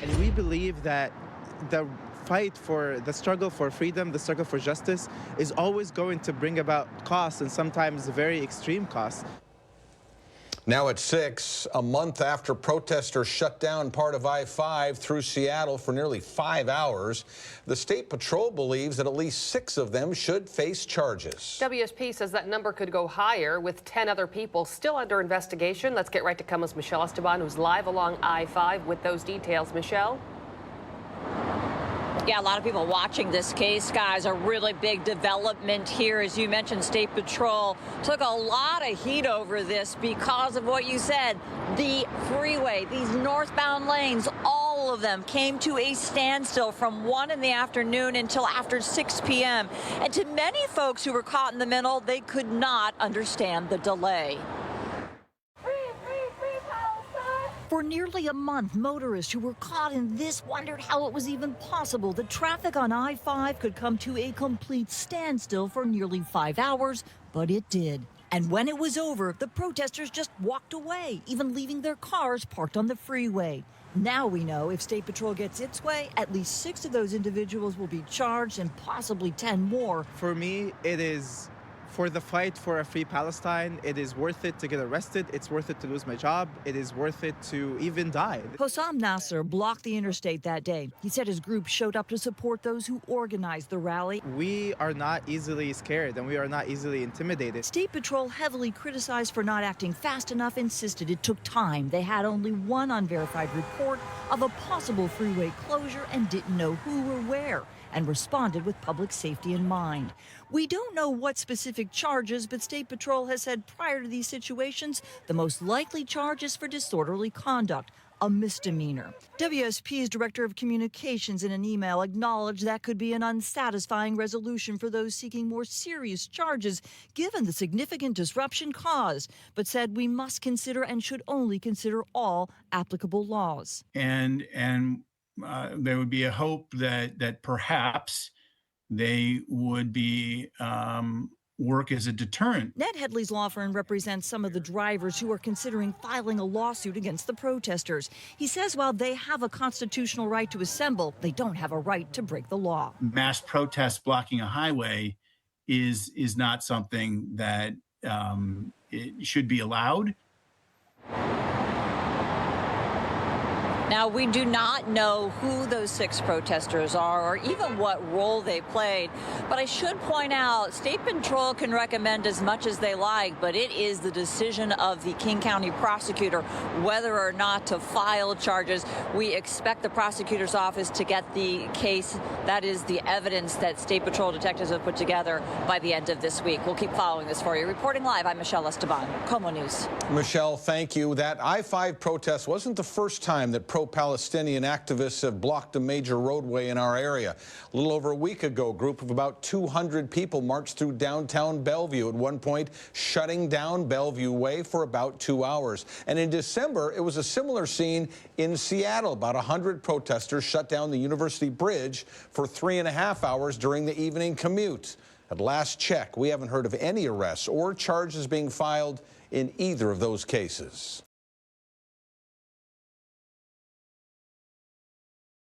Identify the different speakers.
Speaker 1: And we believe that the the struggle for freedom, the struggle for justice is always going to bring about costs, and sometimes very extreme costs.
Speaker 2: Now at 6, a month after protesters shut down part of I-5 through Seattle for nearly 5 hours, the State Patrol believes that at least 6 of them should face charges.
Speaker 3: WSP says that number could go higher, with 10 other people still under investigation. Let's get right to KOMO's Michelle Esteban, who's live along I-5 with those details. Michelle?
Speaker 4: Yeah, a lot of people watching this case, guys. A really big development here. As you mentioned, State Patrol took a lot of heat over this because of what you said. The freeway, these northbound lanes, all of them came to a standstill from 1 in the afternoon until after 6 p.m. And to many folks who were caught in the middle, they could not understand the delay. For nearly a month, motorists who were caught in this wondered how it was even possible that traffic on I-5 could come to a complete standstill for nearly 5 hours, but it did. And when it was over, the protesters just walked away, even leaving their cars parked on the freeway. Now we know if State Patrol gets its way, at least 6 of those individuals will be charged and possibly 10 more.
Speaker 1: For me, it is for the fight for a free Palestine. It is worth it to get arrested. It's worth it to lose my job. It is worth it to even die.
Speaker 4: Hossam Nasser blocked the interstate that day. He said his group showed up to support those who organized the rally.
Speaker 1: We are not easily scared, and we are not easily intimidated.
Speaker 4: State Patrol, heavily criticized for not acting fast enough, insisted it took time. They had only one unverified report of a possible freeway closure and didn't know who or where, and responded with public safety in mind. We don't know what specific charges, but State Patrol has said prior to these situations, the most likely charge is for disorderly conduct, a misdemeanor. WSP's Director of Communications in an email acknowledged that could be an unsatisfying resolution for those seeking more serious charges, given the significant disruption caused, but said we must consider and should only consider all applicable laws.
Speaker 5: And there would be a hope that perhaps they would be work as a deterrent.
Speaker 4: Ned Headley's law firm represents some of the drivers who are considering filing a lawsuit against the protesters. He says while they have a constitutional right to assemble, they don't have a right to break the law.
Speaker 5: Mass protests blocking a highway is not something that it should be allowed.
Speaker 4: Now, we do not know who those 6 protesters are or even what role they played. But I should point out, State Patrol can recommend as much as they like, but it is the decision of the King County prosecutor whether or not to file charges. We expect the prosecutor's office to get the case, that is the evidence that State Patrol detectives have put together, by the end of this week. We'll keep following this for you. Reporting live, I'm Michelle Esteban, KOMO News.
Speaker 2: Michelle, thank you. That I-5 protest wasn't the first time that pro-Palestinian activists have blocked a major roadway in our area. A little over a week ago, a group of about 200 people marched through downtown Bellevue, at one point shutting down Bellevue Way for about 2 hours. And in December, it was a similar scene in Seattle. About 100 protesters shut down the University Bridge for 3.5 hours during the evening commute. At last check, we haven't heard of any arrests or charges being filed in either of those cases.